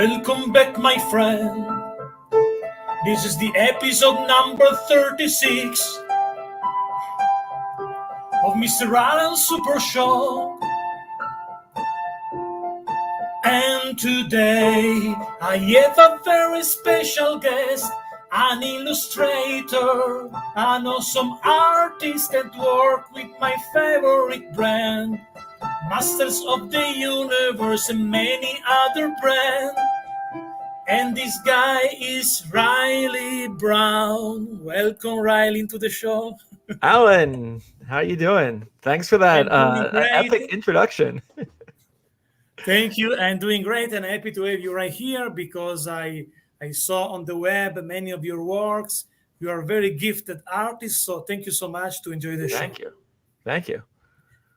Welcome back, my friend. This is the episode number 36 of MrAlanSuperShow. And today I have a very special guest, an illustrator, an awesome artist that work with my favorite brand, Masters of the Universe and many other brands. And this guy is Reilly Brown. Welcome, Reilly, into the show. Alan, how you doing? Thanks for that I'm doing great. epic introduction. Thank you. I'm doing great and happy to have you right here because I saw on the web many of your works. You are a very gifted artist, so thank you so much to enjoy the show. Thank you.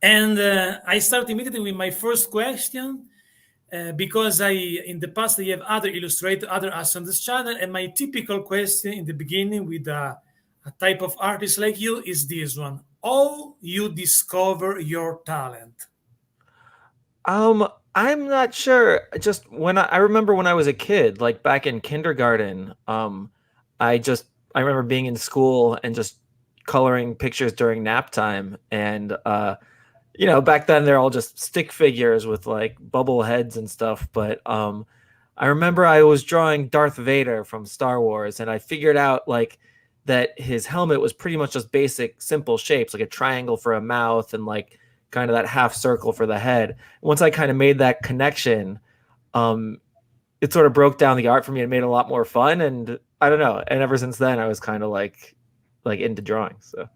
And I start immediately with my first question. Because in the past I have other illustrators, other artists on this channel, and my typical question in the beginning with a type of artist like you is this one: how you discover your talent? I'm not sure. Just I remember when I was a kid, like back in kindergarten, I remember being in school and just coloring pictures during nap time, and back then they're all just stick figures with like bubble heads and stuff. But I remember I was drawing Darth Vader from Star Wars, and I figured out like that his helmet was pretty much just basic, simple shapes, like a triangle for a mouth and like kind of that half circle for the head. Once I kind of made that connection, it sort of broke down the art for me and made it a lot more fun. And I don't know. And ever since then, I was kind of like into drawing. So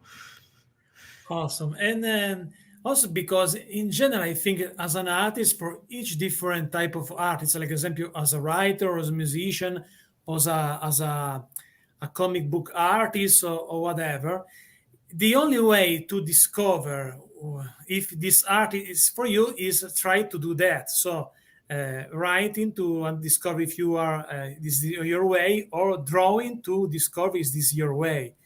awesome. And then also because in general, I think as an artist, for each different type of artist, like example, as a writer or as a musician, or as a comic book artist or whatever, the only way to discover if this art is for you is try to do that. So writing to discover if you are this is your way, or drawing to discover is this your way.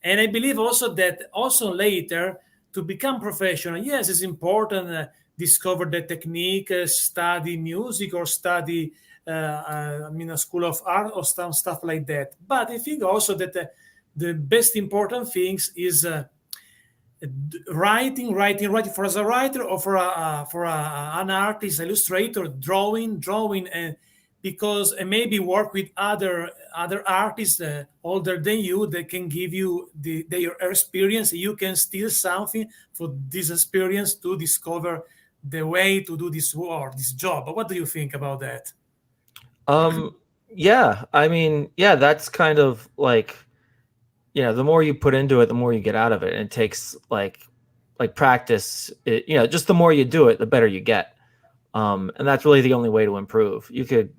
And I believe also that also later to become professional, yes, it's important discover the technique, study music or study a school of art or stuff like that. But I think also that the best important things is writing for as a writer or for an artist, illustrator, drawing, and because maybe work with other artists older than you that can give you their experience. You can steal something for this experience to discover the way to do this work, this job. What do you think about that? Yeah, I mean, yeah, that's kind of like, the more you put into it, the more you get out of it. And it takes like practice, just the more you do it, the better you get. And that's really the only way to improve. You could,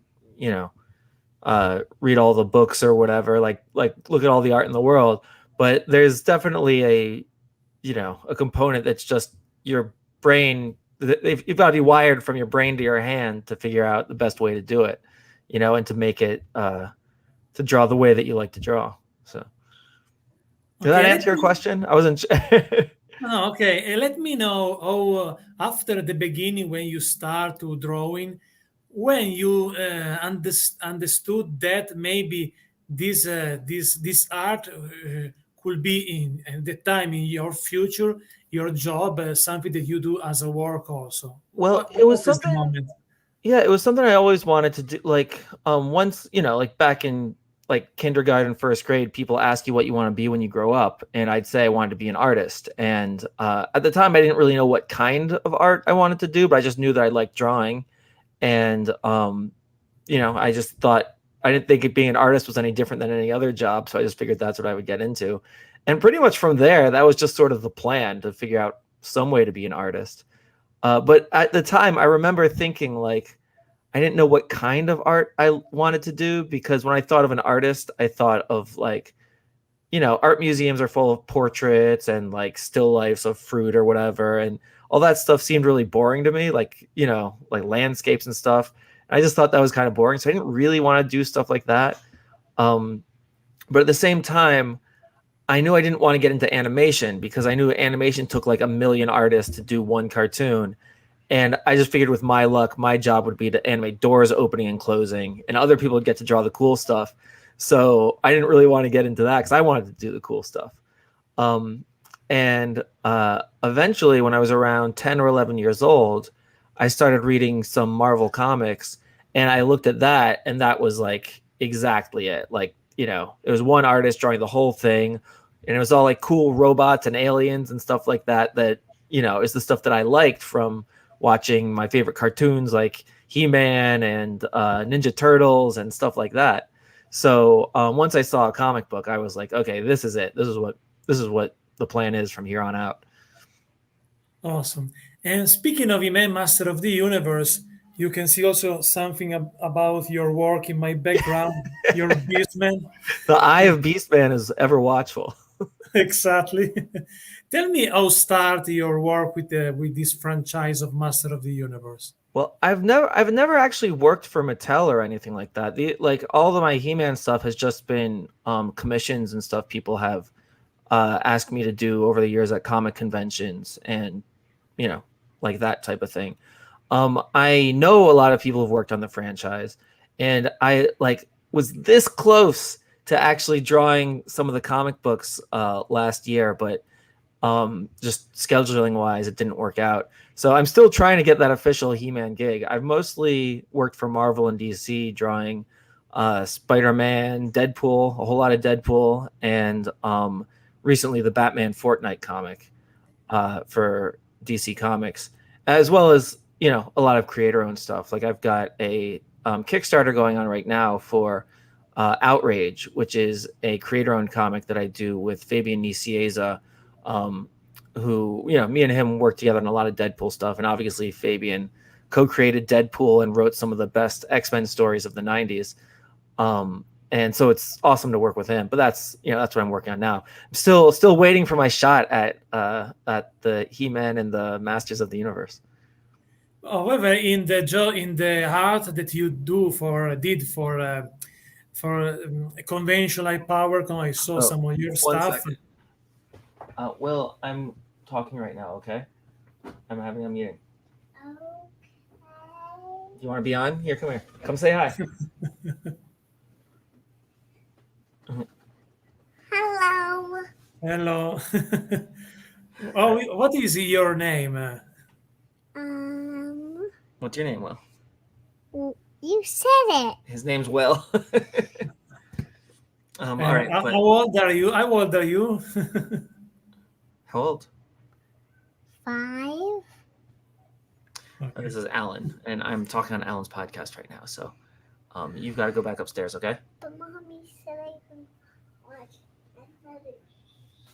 read all the books or whatever, like look at all the art in the world, but there's definitely a component that's just your brain. You've got to be wired from your brain to your hand to figure out the best way to do it, and to make it to draw the way that you like to draw. So did that answer your question? I wasn't No, okay. Let me know how after the beginning, when you start to drawing, when you understood that maybe this art could be in at the time in your future, your job, something that you do as a work also. Well, it was something. Yeah, it was something I always wanted to do. Like once, like back in like kindergarten, first grade, people ask you what you want to be when you grow up, and I'd say I wanted to be an artist. And at the time, I didn't really know what kind of art I wanted to do, but I just knew that I liked drawing. And I just thought, I didn't think being an artist was any different than any other job, so I just figured that's what I would get into. And pretty much from there, that was just sort of the plan, to figure out some way to be an artist. But at the time, I remember thinking like, I didn't know what kind of art I wanted to do, because when I thought of an artist, I thought of like, art museums are full of portraits and like still lifes of fruit or whatever. And all that stuff seemed really boring to me, like, like landscapes and stuff. And I just thought that was kind of boring. So I didn't really want to do stuff like that. But at the same time, I knew I didn't want to get into animation, because I knew animation took like 1 million artists to do one cartoon. And I just figured with my luck, my job would be to animate doors opening and closing, and other people would get to draw the cool stuff. So I didn't really want to get into that because I wanted to do the cool stuff. And eventually, when I was around 10 or 11 years old, I started reading some Marvel comics, and I looked at that, and that was like exactly it. Like, you know, it was one artist drawing the whole thing, and it was all like cool robots and aliens and stuff like that. That, you know, is the stuff that I liked from watching my favorite cartoons like He-Man and Ninja Turtles and stuff like that. So once I saw a comic book, I was like, okay, this is it. This is what the plan is from here on out. Awesome. And speaking of He-Man, Master of the Universe, you can see also something about your work in my background, your Beastman. The eye of Beastman is ever watchful. Exactly. Tell me how start your work with this franchise of Master of the Universe. Well, I've never actually worked for Mattel or anything like that. Like all of my He-Man stuff has just been commissions and stuff people have asked me to do over the years at comic conventions and, you know, like that type of thing. I know a lot of people have worked on the franchise, and I like was this close to actually drawing some of the comic books last year, but just scheduling wise, it didn't work out. So I'm still trying to get that official He-Man gig. I've mostly worked for Marvel and DC drawing Spider-Man, Deadpool, a whole lot of Deadpool, and recently the Batman Fortnite comic for DC Comics, as well as, you know, a lot of creator-owned stuff. Like I've got a Kickstarter going on right now for Outrage, which is a creator-owned comic that I do with Fabian Nicieza, who, you know, me and him worked together on a lot of Deadpool stuff. And obviously Fabian co-created Deadpool and wrote some of the best X-Men stories of the 90s. And so it's awesome to work with him, but that's what I'm working on now. I'm still waiting for my shot at the He-Man and the Masters of the Universe. However, in the art that you did for a convention like PowerCon, I saw some of your 1 stuff. second. Will, I'm talking right now, okay? I'm having a meeting. Okay. Do you want to be on? Here, come here. Come say hi. Hello. Hello. Oh, what is your name? What's your name, Will? You said it. His name's Will. All right. How old are you? How old are you? How old? 5. Okay. This is Alan, and I'm talking on Alan's podcast right now. So, you've got to go back upstairs, okay? But Mommy said I can watch another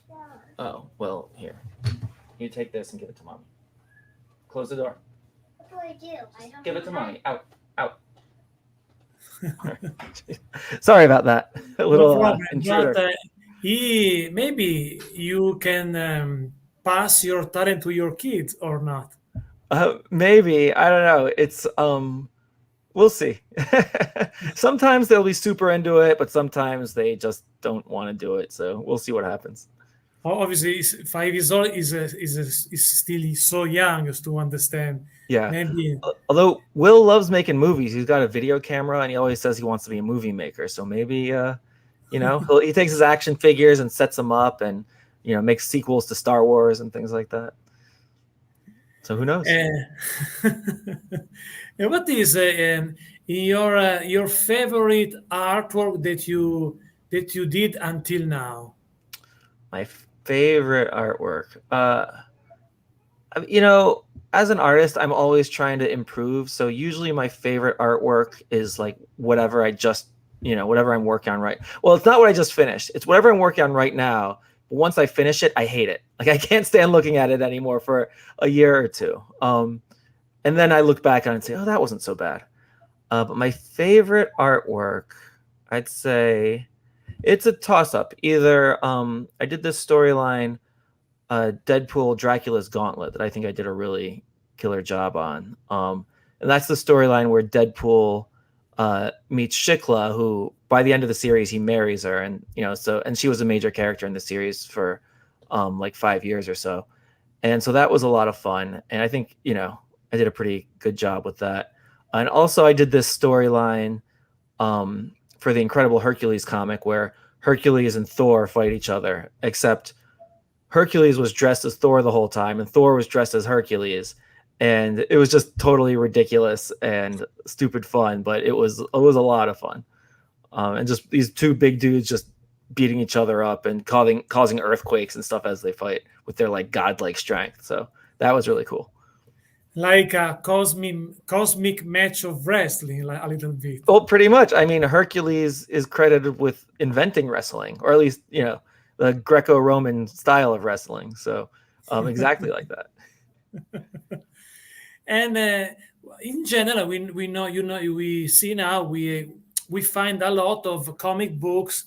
show. Oh, well, here. You take this and give it to Mommy. Close the door. What do I do? I don't Give it to know. Mommy. Out. Sorry about that. A little intruder. But maybe you can pass your talent to your kids or not. Maybe. I don't know. It's we'll see. Sometimes they'll be super into it, but sometimes they just don't want to do it. So we'll see what happens. Obviously, 5 years old is still so young as to understand. Yeah. Maybe. Although Will loves making movies, he's got a video camera, and he always says he wants to be a movie maker. So maybe, you know, he takes his action figures and sets them up, and, you know, makes sequels to Star Wars and things like that. So who knows? What is your favorite artwork that you did until now? My favorite artwork. You know, as an artist, I'm always trying to improve. So usually my favorite artwork is like whatever whatever I'm working on right. Well, it's not what I just finished. It's whatever I'm working on right now. But once I finish it, I hate it. Like I can't stand looking at it anymore for a year or two. And then I look back on it and say, oh, that wasn't so bad. But my favorite artwork, I'd say it's a toss-up. Either I did this storyline, Deadpool Dracula's Gauntlet, that I think I did a really killer job on. And that's the storyline where Deadpool meets Shikla, who by the end of the series he marries her, and and she was a major character in the series for like 5 years or so. And so that was a lot of fun. And I think, I did a pretty good job with that. And also I did this storyline for the Incredible Hercules comic where Hercules and Thor fight each other, except Hercules was dressed as Thor the whole time and Thor was dressed as Hercules. And it was just totally ridiculous and stupid fun, but it was a lot of fun. And just these two big dudes just beating each other up and causing earthquakes and stuff as they fight with their like godlike strength. So that was really cool. Like a cosmic match of wrestling, like a little bit. Well, pretty much. I mean, Hercules is credited with inventing wrestling, or at least, you know, the Greco-Roman style of wrestling. So exactly like that. And in general, we know, we see now, we find a lot of comic books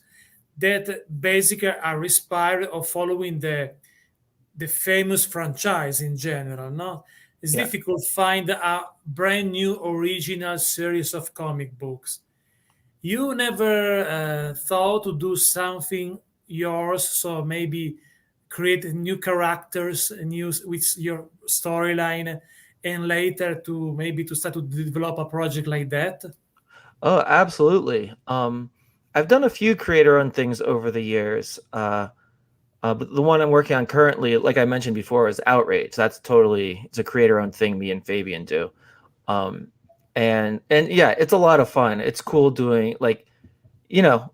that basically are inspired of following the famous franchise in general. No, it's difficult to find a brand new original series of comic books. You never thought to do something yours, so maybe create new characters, new with your storyline, and later to maybe to start to develop a project like that? Oh, absolutely. I've done a few creator-owned things over the years. But the one I'm working on currently, like I mentioned before, is Outrage. It's a creator-owned thing me and Fabian do. And yeah, it's a lot of fun. It's cool doing like, you know,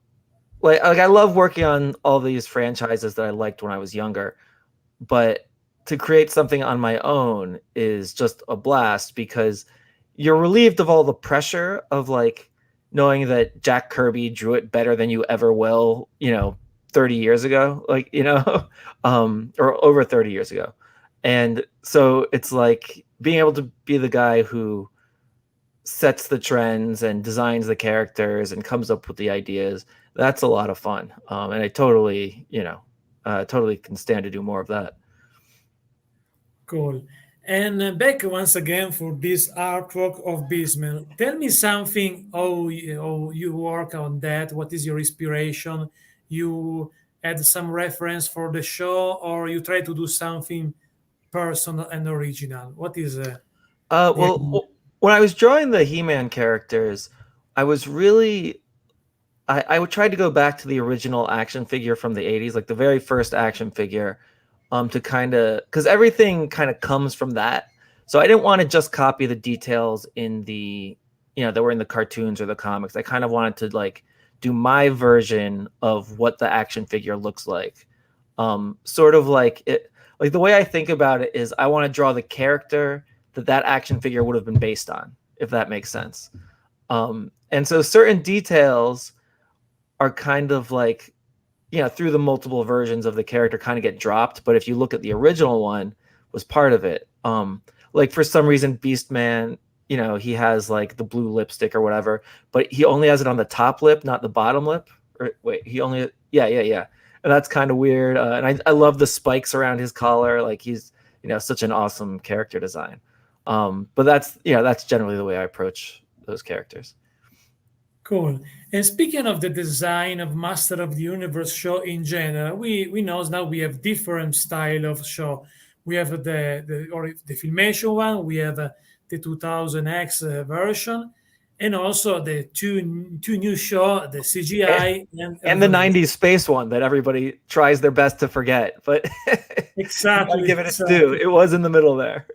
like I love working on all these franchises that I liked when I was younger, but to create something on my own is just a blast because you're relieved of all the pressure of like knowing that Jack Kirby drew it better than you ever will, you know, 30 years ago, like, you know, or over 30 years ago. And so it's like being able to be the guy who sets the trends and designs the characters and comes up with the ideas. That's a lot of fun. And I totally, you know, totally can stand to do more of that. Cool. And back once again for this artwork of Bismarck. Tell me something. How you work on that? What is your inspiration? You add some reference for the show, or you try to do something personal and original? What is Well, when I was drawing the He-Man characters, I was really I would try to go back to the original action figure from the 80s, like the very first action figure, to kind of, because everything kind of comes from that. So I didn't want to just copy the details in the, you know, that were in the cartoons or the comics. I kind of wanted to like do my version of what the action figure looks like. Sort of like it, like the way I think about it is I want to draw the character that action figure would have been based on, if that makes sense. And so certain details are kind of like, you know, through the multiple versions of the character kind of get dropped. But if you look at the original one, was part of it. Like for some reason, Beastman, you know, he has like the blue lipstick or whatever, but he only has it on the top lip, not the bottom lip. Or wait, he only, yeah. And that's kind of weird. And I love the spikes around his collar. Like he's, you know, such an awesome character design. But that's, you know, that's generally the way I approach those characters. Cool. And speaking of the design of Master of the Universe show in general, we know now we have different style of show. We have the Filmation one, we have the 2000X version, and also the two new show, the CGI and the 90s space one that everybody tries their best to forget. But exactly, give it its due. It was in the middle there.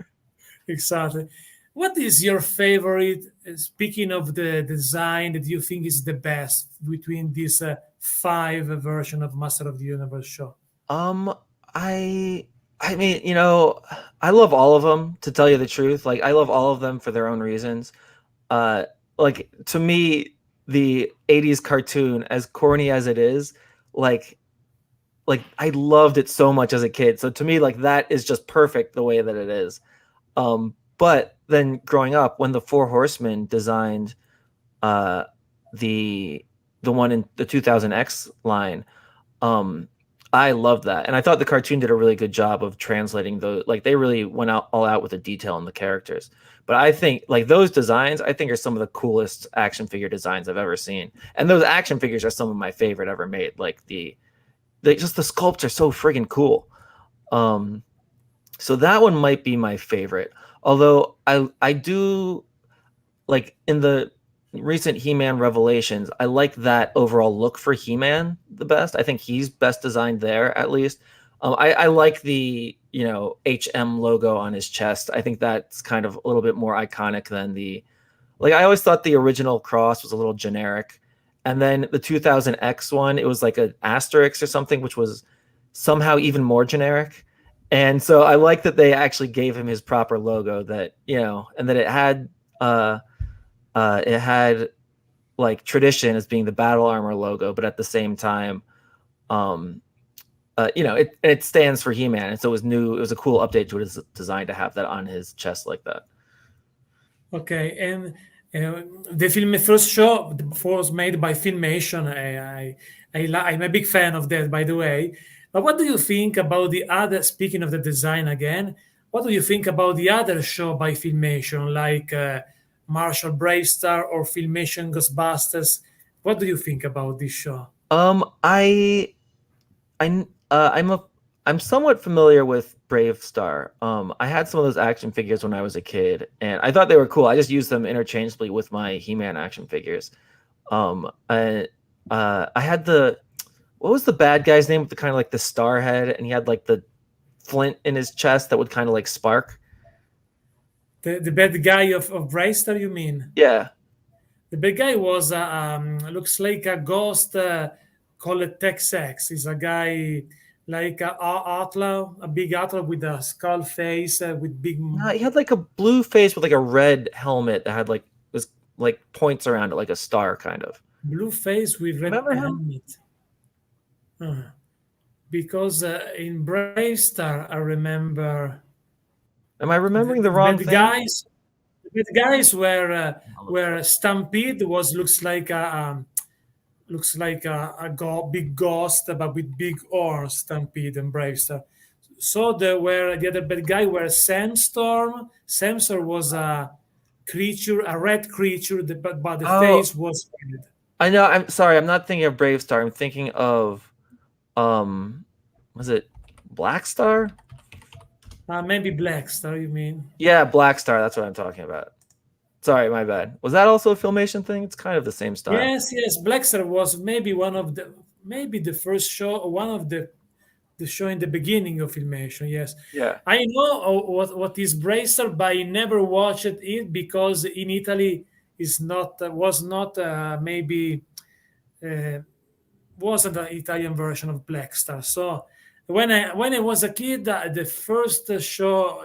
Exactly. What is your favorite, speaking of the design, that you think is the best between these 5 version of Master of the Universe show? I mean, you know, I love all of them, to tell you the truth. Like I love all of them for their own reasons. Like to me, the 80s cartoon, as corny as it is, like I loved it so much as a kid. So to me, like that is just perfect the way that it is. But then growing up, when the Four Horsemen designed the one in the 2000X line, I loved that. And I thought the cartoon did a really good job of translating those. Like they really went all out with the detail in the characters. But I think like those designs, I think are some of the coolest action figure designs I've ever seen. And those action figures are some of my favorite ever made. Like the sculpts are so friggin' cool. So that one might be my favorite. Although I do like in the recent He-Man Revelations, I like that overall look for He-Man the best. I think he's best designed there, at least. I like the HM logo on his chest. I think that's kind of a little bit more iconic than the like. I always thought the original cross was a little generic, and then the 2000X one, it was like an asterisk or something, which was somehow even more generic. And so I like that they actually gave him his proper logo. And that it had like tradition as being the battle armor logo, but at the same time, um, it stands for He-Man, and so it was new. It was a cool update to his design to have that on his chest like that. Okay, and the film first show was made by Filmation. I'm a big fan of that, by the way. But what do you think about the other? Speaking of the design again, what do you think about the other show by Filmation, like Marshall Bravestar or Filmation Ghostbusters? What do you think about this show? I I'm somewhat familiar with Brave Star. I had some of those action figures when I was a kid, and I thought they were cool. I just used them interchangeably with my He-Man action figures. I had what was the bad guy's name with the kind of like the star head, and he had like the flint in his chest that would kind of like spark. The bad guy of Bravestar, you mean? Yeah. The bad guy was looks like a ghost called Tex-Ex. He's a guy like a outlaw, a big outlaw with a skull face with big. No, he had like a blue face with like a red helmet that had like was like points around it, like a star kind of. Blue face with red Remember him? helmet. Because in Brave Star, I remember. Am I remembering the wrong thing? The guys where Stampede looks like a big ghost, but with big horns. Stampede and Bravestar. So the other bad guy were Sandstorm. Sandstorm was a creature, a red creature, but the face was red. I know. I'm sorry. I'm not thinking of Brave Star. I'm thinking of, was it Black Star? Maybe Black Star, you mean? Yeah, Black Star. That's what I'm talking about. Sorry, my bad. Was that also a Filmation thing? It's kind of the same style. Yes. Black Star was maybe the first show, or one of the show in the beginning of Filmation. Yes. Yeah. I know what is Brave Star, but I never watched it because in Italy maybe wasn't an Italian version of Black Star. So when I was a kid, the first show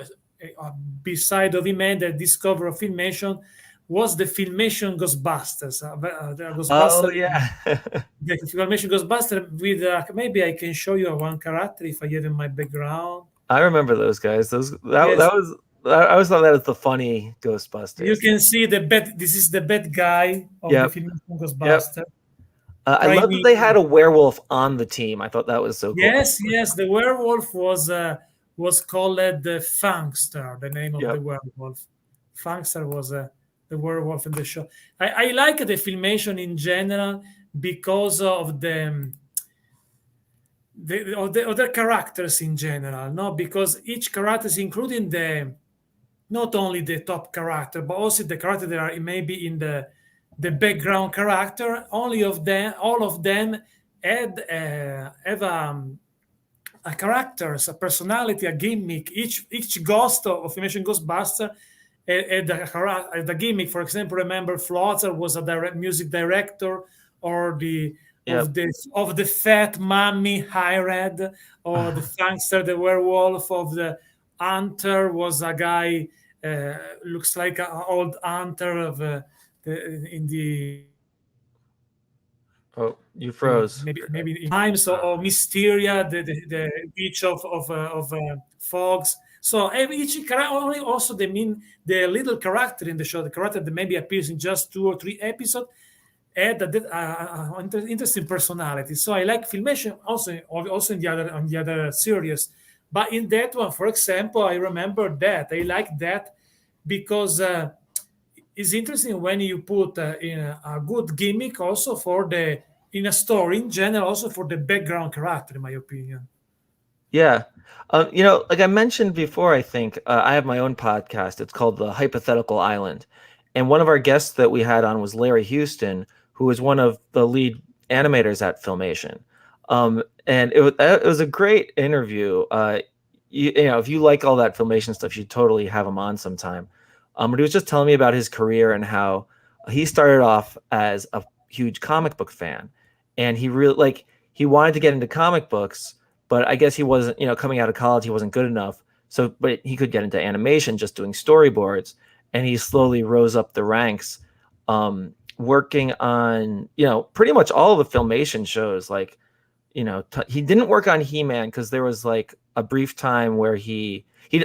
beside of He-Man that discovered of Filmation was the Filmation Ghostbusters. The Ghostbusters. Oh yeah. The Filmation Ghostbusters with maybe I can show you one character if I have in my background. I remember those guys. That was. I always thought that was the funny Ghostbusters. You can see this is the bad guy of the Filmation Ghostbusters. Yep. I love that they had a werewolf on the team. I thought that was so cool. Yes. The werewolf was called the Funkster, the name of the werewolf. Funkster was the werewolf in the show. I like the Filmation in general because of the other characters in general. No, because each character is including not only the top character, but also the character that are maybe in the background character. All of them have a characters, a personality, a gimmick. Each ghost of Filmation Ghostbuster had a gimmick. For example, remember Floatzer was a music director, or of the fat mummy Hired, or the Funkster, the werewolf of the hunter was a guy looks like an old hunter of in the. Oh, you froze. Maybe times or Mysteria, the beach of fogs. So each character, also the little character in the show, the character that maybe appears in just 2 or 3 episodes, add interesting personality. So I like Filmation also in the other series, but in that one, for example, I remember that I like that because it's interesting when you put in a good gimmick also in a story in general, also for the background character, in my opinion. Yeah, Like I mentioned before, I think I have my own podcast. It's called The Hypothetical Island. And one of our guests that we had on was Larry Houston, who was one of the lead animators at Filmation. And it was a great interview. If you like all that Filmation stuff, you totally have him on sometime. But he was just telling me about his career and how he started off as a huge comic book fan. And he wanted to get into comic books, but I guess he wasn't, coming out of college, he wasn't good enough. So, but he could get into animation just doing storyboards. And he slowly rose up the ranks, working on, pretty much all of the Filmation shows. Like, he didn't work on He-Man because there was like a brief time where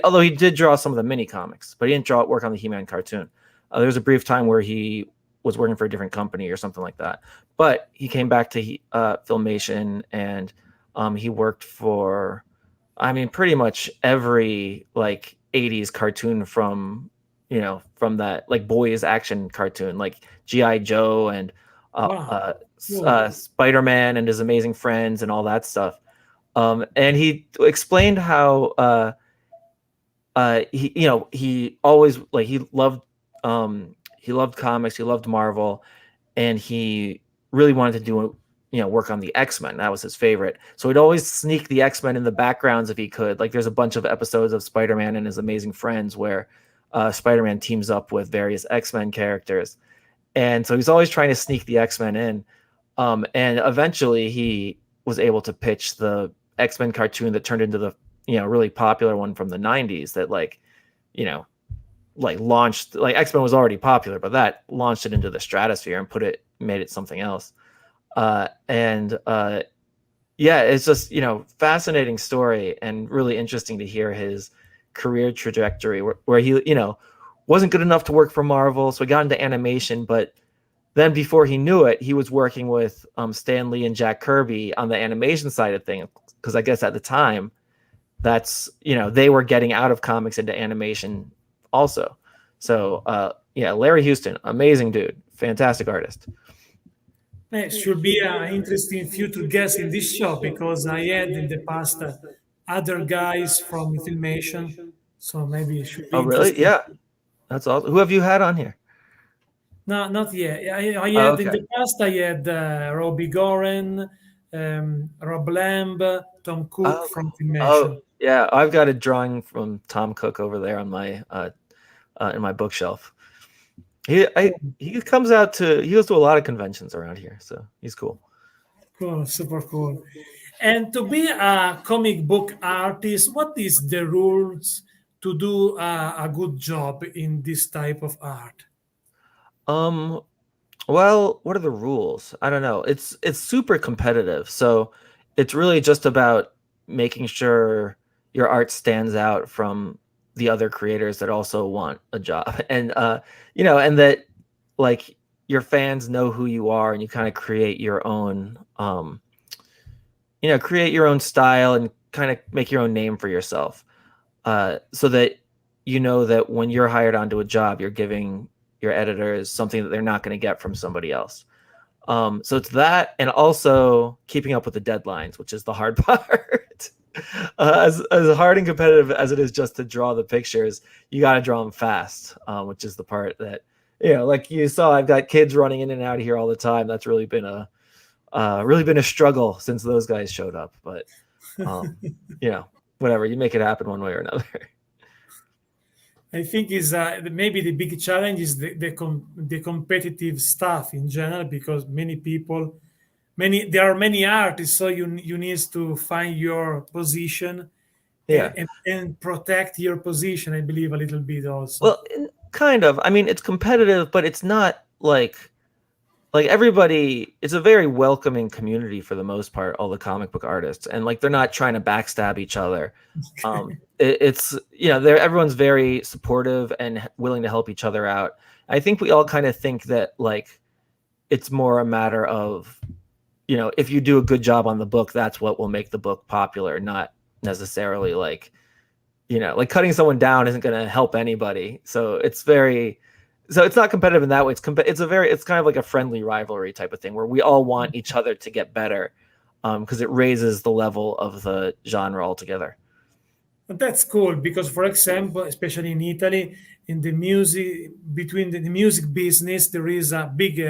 although he did draw some of the mini comics, but he didn't work on the He-Man cartoon. There was a brief time where he was working for a different company or something like that. But he came back to Filmation, and he worked for, pretty much every like 80s cartoon from that like boys action cartoon, like G.I. Joe and Wow. Spider-Man and His Amazing Friends and all that stuff. And he explained how he always he loved comics, he loved Marvel, and he really wanted to do work on the X-Men. That was his favorite. So he'd always sneak the X-Men in the backgrounds if he could. Like there's a bunch of episodes of Spider-Man and His Amazing Friends where Spider-Man teams up with various X-Men characters. And so he's always trying to sneak the X-Men in. And eventually he was able to pitch the X-Men cartoon that turned into the, really popular one from the 90s that launched, like X-Men was already popular, but that launched it into the stratosphere and made it something else. It's just, fascinating story and really interesting to hear his career trajectory where he, wasn't good enough to work for Marvel. So he got into animation, but then before he knew it, he was working with Stan Lee and Jack Kirby on the animation side of things. Cause I guess at the time that's, they were getting out of comics into animation also. So, Larry Houston, amazing dude, fantastic artist. It should be an interesting future guest in this show because I had in the past other guys from Filmation, so maybe it should be Oh, really? interesting. Yeah, that's awesome. Who have you had on here? No, not yet. I had in Okay. the past. I had Robbie Goren, Rob Lamb, Tom Cook Oh, from oh, Filmation. yeah. I've got a drawing from Tom Cook over there on my in my bookshelf. He goes to a lot of conventions around here, so he's cool. Cool, super cool. And to be a comic book artist, what is the rules to do a good job in this type of art? Well, what are the rules? I don't know. It's super competitive, so it's really just about making sure your art stands out from the other creators that also want a job, and and that like your fans know who you are, and you kind of create your own create your own style and kind of make your own name for yourself, so that that when you're hired onto a job, you're giving your editors something that they're not going to get from somebody else. So it's that, and also keeping up with the deadlines, which is the hard part. As hard and competitive as it is just to draw the pictures, you got to draw them fast, which is the part that, like you saw, I've got kids running in and out of here all the time. That's really been a struggle since those guys showed up. But, whatever, you make it happen one way or another. I think is maybe the big challenge is the competitive stuff in general because there are many artists, so you need to find your position Yeah. and protect your position. I believe a little bit also. Well, kind of. I mean, it's competitive, but it's not like everybody. It's a very welcoming community for the most part. All the comic book artists, and like they're not trying to backstab each other. It's everyone's very supportive and willing to help each other out. I think we all kind of think that like it's more a matter of if you do a good job on the book, that's what will make the book popular, not necessarily like like cutting someone down isn't going to help anybody. So it's not competitive in that way. It's kind of like a friendly rivalry type of thing where we all want each other to get better, because it raises the level of the genre altogether. That's cool because, for example, especially in Italy, in the music between the music business, there is a big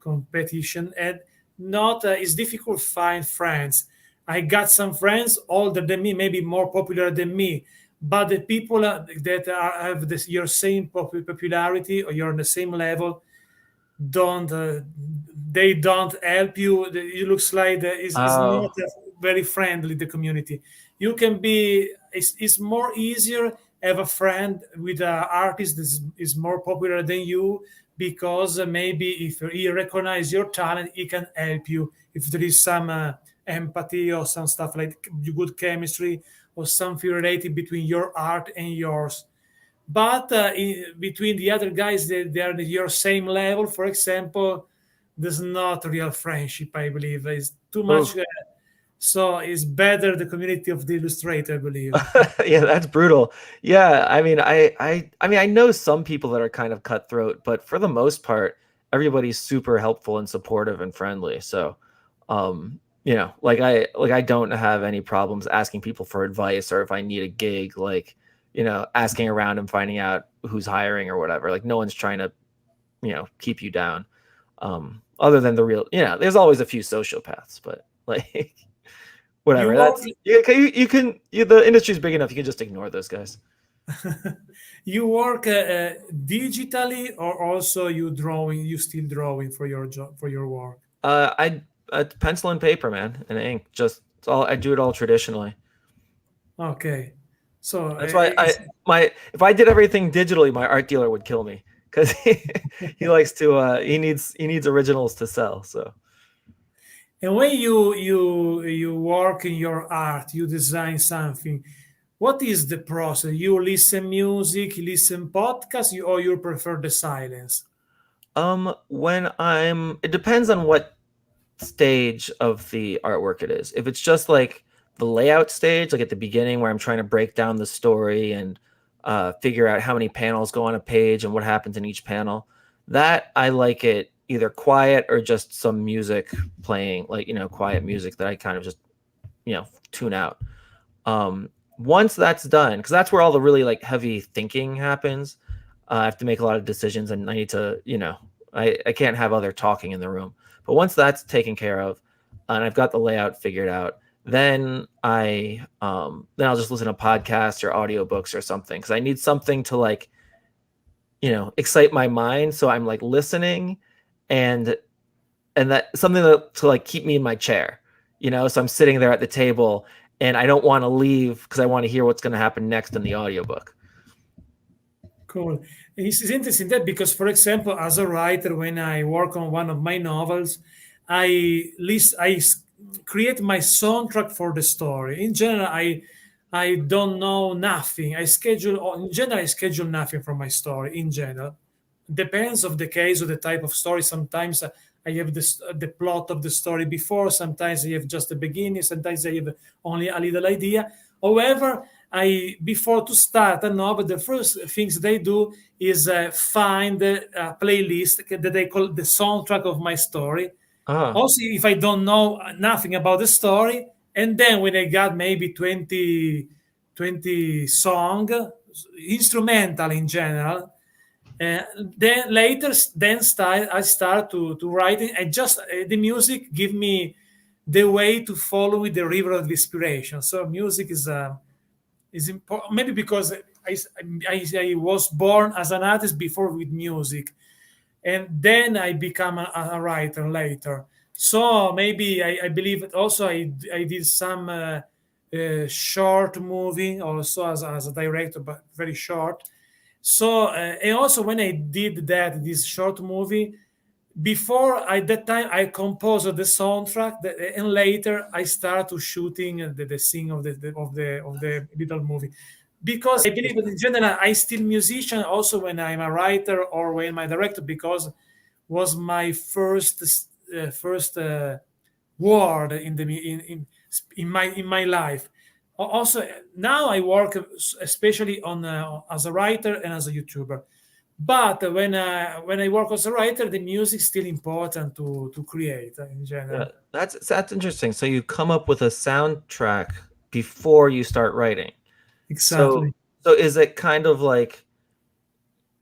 competition, and not it's difficult to find friends. I got some friends older than me, maybe more popular than me, but the people that have this, your same popularity or you're on the same level don't they don't help you. It looks like is not Oh, very friendly, the community. You can be it's more easier have a friend with an artist that is more popular than you, because maybe if he recognize your talent he can help you if there is some empathy or some stuff like good chemistry or something related between your art and yours. But between the other guys, they are your same level, for example, there's not real friendship, I believe. It's too much. oof. So it's better the community of the Illustrator, I believe. Yeah, that's brutal. Yeah, I mean, I know some people that are kind of cutthroat, but for the most part, everybody's super helpful and supportive and friendly. So, like I don't have any problems asking people for advice, or if I need a gig, like, asking around and finding out who's hiring or whatever. Like, no one's trying to, keep you down. Other than the real, there's always a few sociopaths, but like You whatever. work, The industry's big enough. You can just ignore those guys. you work digitally, or also you drawing, you still drawing for your job, for your work. I pencil and paper, man, and ink. Just it's all I do it all traditionally. Okay, so That's why if I did everything digitally, my art dealer would kill me because he likes to he needs originals to sell. So and when you work in your art, you design something. What is the process? You listen music, listen podcasts, or you prefer the silence? it depends on what stage of the artwork it is. If it's just like the layout stage, like at the beginning where I'm trying to break down the story and figure out how many panels go on a page and what happens in each panel, that I like it either quiet or just some music playing, like, quiet music that I kind of just, tune out. Once that's done, because that's where all the really like heavy thinking happens. I have to make a lot of decisions, and I need to, I can't have other talking in the room. But once that's taken care of, and I've got the layout figured out, then I'll just listen to podcasts or audiobooks or something, because I need something to like, excite my mind. So I'm like listening, and that something to like keep me in my chair, so I'm sitting there at the table and I don't want to leave because I want to hear what's going to happen next in the audiobook. Cool. It's interesting that because, for example, as a writer, when I work on one of my novels, I create my soundtrack for the story. In general, I don't know nothing. In general, I schedule nothing for my story. In general, depends of the case or the type of story. Sometimes I have the plot of the story before. Sometimes I have just the beginning. Sometimes I have only a little idea. However, I before to start a novel, the first things they do is find a playlist that they call the soundtrack of my story. Ah, Also, if I don't know nothing about the story, and then when I got maybe 20 song, instrumental in general, uh, then later, I start to writing, and just the music give me the way to follow with the river of inspiration. So music is important, maybe because I was born as an artist before with music, and then I become a writer later. So maybe I believe it also I did some short movie also as a director, but very short. So and also when I did this short movie, before at that time I composed the soundtrack, and later I start to shooting the scene of the little movie, because I believe that in general I still musician also when I'm a writer or when I'm a director, because was my first word in my life. Also now I work especially on as a writer and as a YouTuber. But when I work as a writer, the music is still important to create in yeah, general. that's interesting. So you come up with a soundtrack before you start writing. Exactly. So is it kind of like,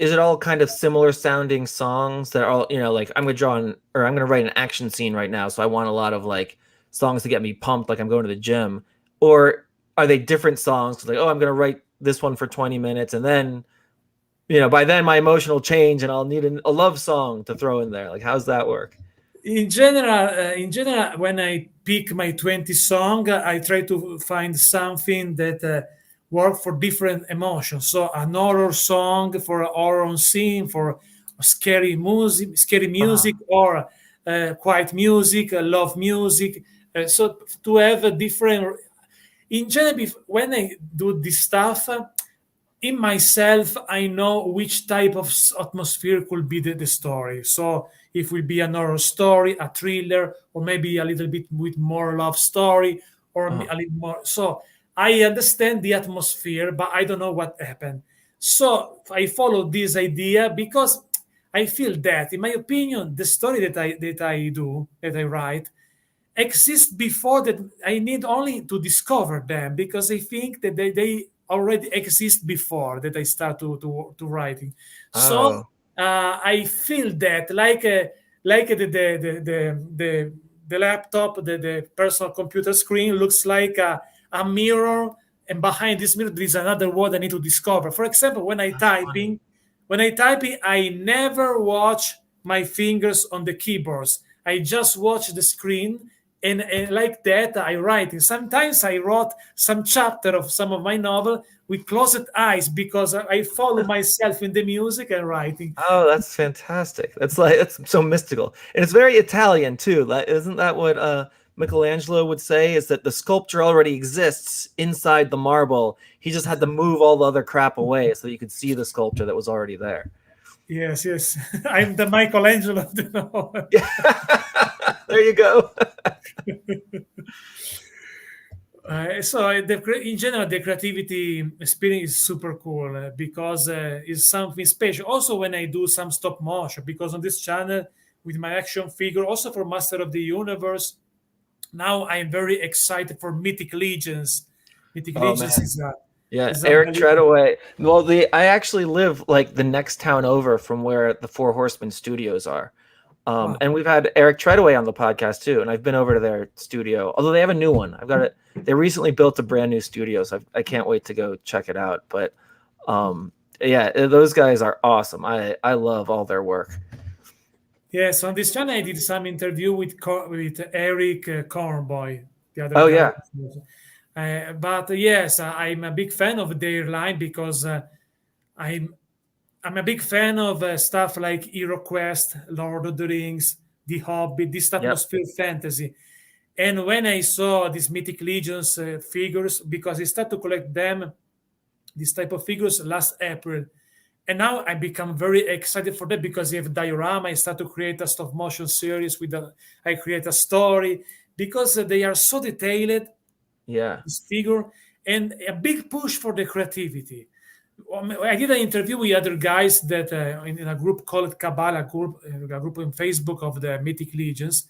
is it all kind of similar sounding songs that are all, like I'm gonna write an action scene right now, so I want a lot of like songs to get me pumped, like I'm going to the gym, or are they different songs? Like, oh, I'm gonna write this one for 20 minutes, and then, by then my emotion will change, and I'll need a love song to throw in there. Like, how's that work? In general, when I pick my 20 song, I try to find something that work for different emotions. So an horror song for a horror scene, for scary music, or quiet music, love music. So to have a different. In general, when I do this stuff, in myself, I know which type of atmosphere could be the story. So if it will be an horror story, a thriller, or maybe a little bit with more love story, or a little more. So I understand the atmosphere, but I don't know what happened. So I follow this idea because I feel that, in my opinion, the story that I write exist before that. I need only to discover them because I think that they already exist before that I start to writing. So Oh, I feel that like the laptop, the personal computer screen looks like a mirror, and behind this mirror there is another word I need to discover. For example, that's funny. when I typing, I never watch my fingers on the keyboards. I just watch the screen, and like that I write. And sometimes I wrote some chapter of some of my novel with closed eyes because I follow myself in the music and writing. Oh, that's fantastic. That's so mystical. And it's very Italian too. Isn't that what Michelangelo would say, is that the sculpture already exists inside the marble. He just had to move all the other crap away so you could see the sculpture that was already there. Yes, yes. I'm the Michelangelo of the novel. There you go. In general, the creativity experience is super cool because it's something special. Also, when I do some stop motion, because on this channel with my action figure, also for Master of the Universe, now I'm very excited for Mythic Legions. Mythic Oh Legions man. Yeah, is Eric unbelievable. Treadaway. Well, I actually live like the next town over from where the Four Horsemen studios are. Wow. And we've had Eric Treadaway on the podcast too, and I've been over to their studio. Although they have a new one, I've got it. They recently built a brand new studio, so I can't wait to go check it out. But yeah, those guys are awesome. I love all their work. Yes, on this channel I did some interview with Eric Cornboy, the other Oh guy. yeah, But yes, I'm a big fan of their line because I'm I'm a big fan of stuff like Hero Quest, Lord of the Rings, The Hobbit, this yep, atmosphere fantasy. And when I saw these Mythic Legions figures, because I started to collect them, this type of figures last April, and now I become very excited for that because I have diorama. I start to create a stop motion series I create a story because they are so detailed, yeah, this figure, and a big push for the creativity. I did an interview with other guys that in a group called Kabbalah group, a group on Facebook of the Mythic Legions,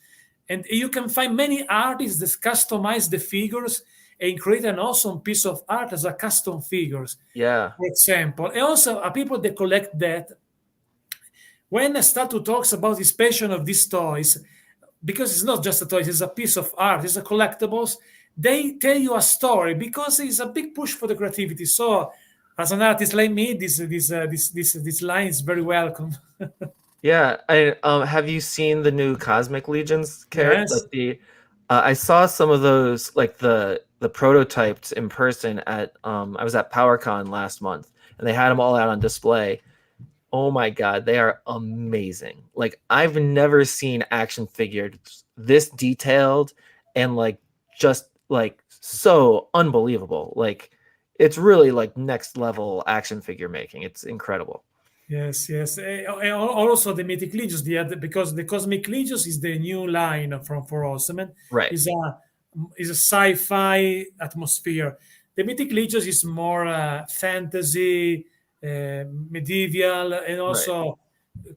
and you can find many artists that customize the figures and create an awesome piece of art as a custom figures, yeah, for example. And also, people that collect that, when I start to talk about this passion of these toys, because it's not just a toy, it's a piece of art, it's a collectibles, they tell you a story because it's a big push for the creativity. So as an artist like me, this line is very welcome. yeah. I have you seen the new Cosmic Legions character? Yes. I saw some of those, like the prototypes in person at I was at PowerCon last month, and they had them all out on display. Oh my God, they are amazing. Like, I've never seen action figures this detailed and like just like so unbelievable. Like, it's really like next level action figure making. It's incredible. Yes, yes. And also the Mythic Legions, because the Cosmic Legions is the new line from For Horsemen. Right. Is a sci-fi atmosphere. The Mythic Legions is more fantasy, medieval, and Right. also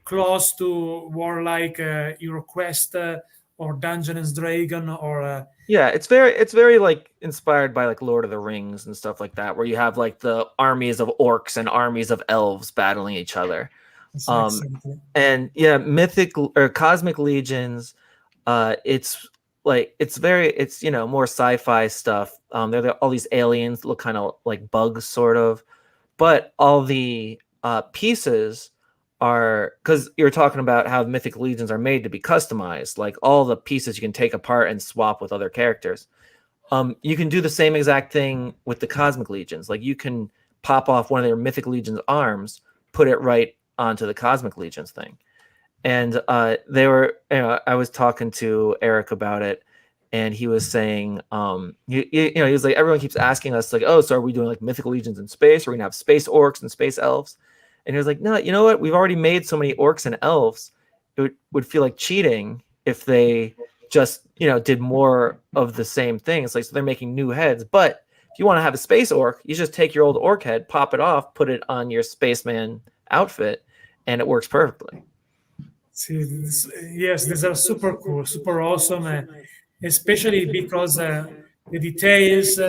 close to warlike HeroQuest Dungeons and Dragon or Yeah, it's very like inspired by like Lord of the Rings and stuff like that, where you have like the armies of orcs and armies of elves battling each other. exactly. And yeah, mythic or cosmic legions, it's like it's more sci-fi stuff. They're all these aliens that look kind of like bugs sort of, but all the pieces are, because you're talking about how mythic legions are made to be customized, like all the pieces you can take apart and swap with other characters. You can do the same exact thing with the cosmic legions. Like you can pop off one of their mythic legions arms, put it right onto the cosmic legions thing. And they were, I was talking to Eric about it, and he was saying, he was like, everyone keeps asking us like, oh, so are we doing like mythical legions in space? Are we gonna have space orcs and space elves? And he was like, no, you know what? We've already made so many orcs and elves. It would feel like cheating if they just, did more of the same things. Like, so they're making new heads. But if you want to have a space orc, you just take your old orc head, pop it off, put it on your spaceman outfit, and it works perfectly. See, yes, these are super cool, super awesome, especially because the details.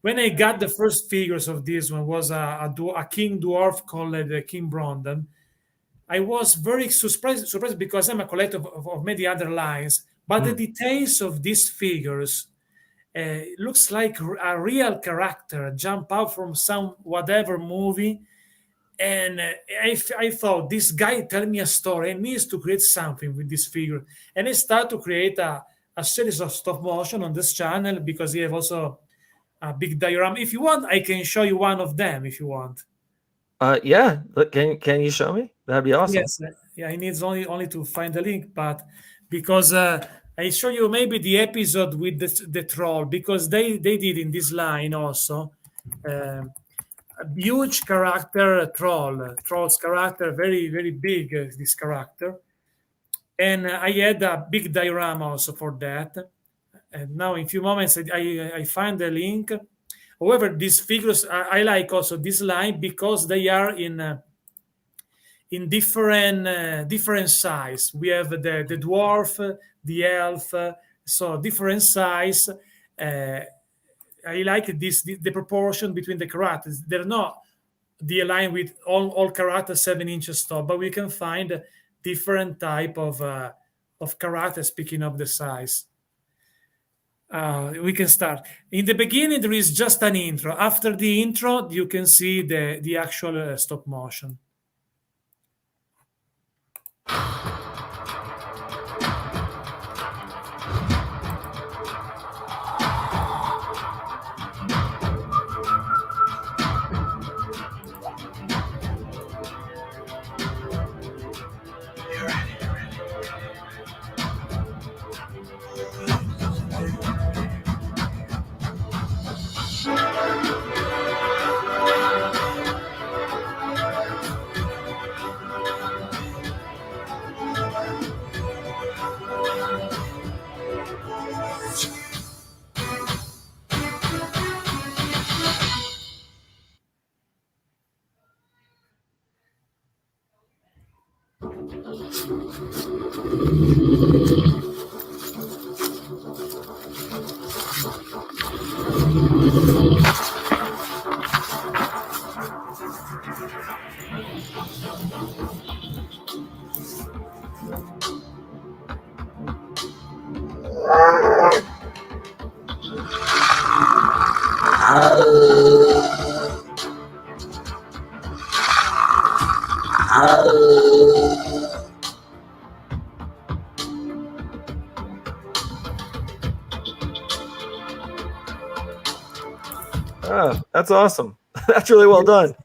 When I got the first figures of this one was a king dwarf called King Brondon. I was very surprised because I'm a collector of many other lines, but the details of these figures looks like a real character jump out from some whatever movie. And I thought this guy tell me a story and needs to create something with this figure. And I start to create a series of stop motion on this channel because he have also a big diorama. If you want, I can show you one of them if you want. Yeah. Look, can you show me? That'd be awesome. Yes, yeah. I need only to find the link, but because I show you maybe the episode with the troll because they did in this line also. A huge character troll's character, very very big, this character, and I had a big diorama also for that. And now in a few moments I find the link. However, these figures I like also this line because they are in different size. We have the dwarf, the elf, so different size. I like the proportion between the characters. They're not the line with all characters 7 inches tall, but we can find different type of characters. Speaking of the size, we can start. In the beginning, there is just an intro. After the intro, you can see the actual stop motion. Oh, that's awesome. That's really well done.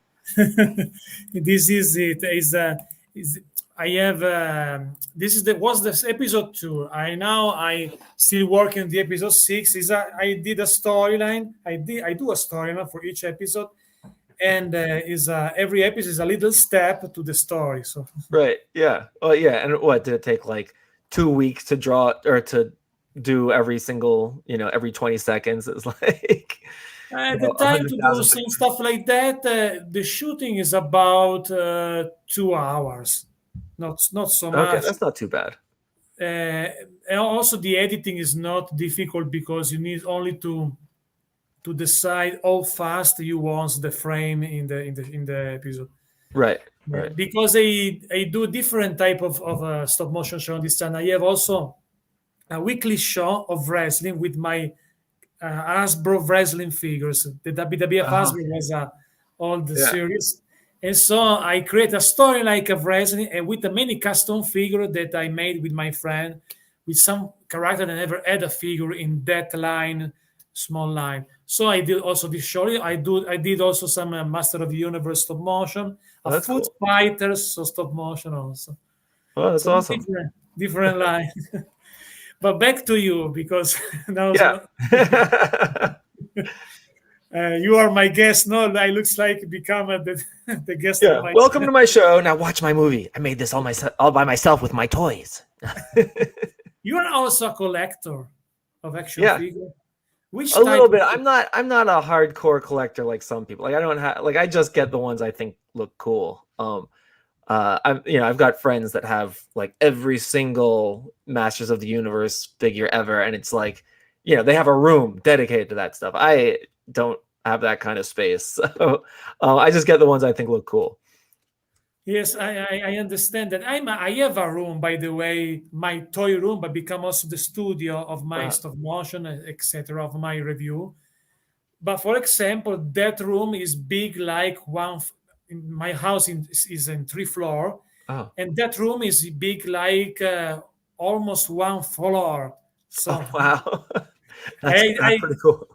This is it. Is I have this is the was this episode 2. I still working the episode 6. I did a storyline. I do a storyline for each episode, and every episode is a little step to the story. So right, yeah. Well, yeah. And what did it take? Like 2 weeks to draw or to do every single, every 20 seconds? It's like the time to do some stuff like that. The shooting is about 2 hours. Not so much. Okay, that's not too bad. and also the editing is not difficult because you need only to decide how fast you want the frame in the episode. Right. Yeah, Right. because I do different type of stop motion show on this channel. I have also a weekly show of wrestling with my Hasbro wrestling figures. The WWF Uh-huh. Hasbro was a old Yeah. series, and so I create a story like of wrestling and with the many custom figure that I made with my friend, with some character that never had a figure in that line, small line. So I did also this show. I did also some Master of the Universe stop motion, a Oh, that's Foot cool. Fighters so stop motion also. Oh, that's So awesome. different line. But back to you because that was Yeah. you are my guest. No, I looks like become the guest of Yeah. my Welcome to my show. Now watch my movie. I made this all by myself with my toys. You are also a collector of action Yeah. figure. Which A little type of bit. I'm not a hardcore collector like some people. Like I don't have like I just get the ones I think look cool. I've got friends that have like every single Masters of the Universe figure ever, and it's like, they have a room dedicated to that stuff. I don't have that kind of space, so I just get the ones I think look cool. Yes, I understand that. I have a room, by the way, my toy room, but become also the studio of my Uh, stop motion, etc., of my review. But for example, that room is big like my house is in 3 floor, oh, and that room is big like almost 1 floor. oh So wow, that's I, that's I pretty cool.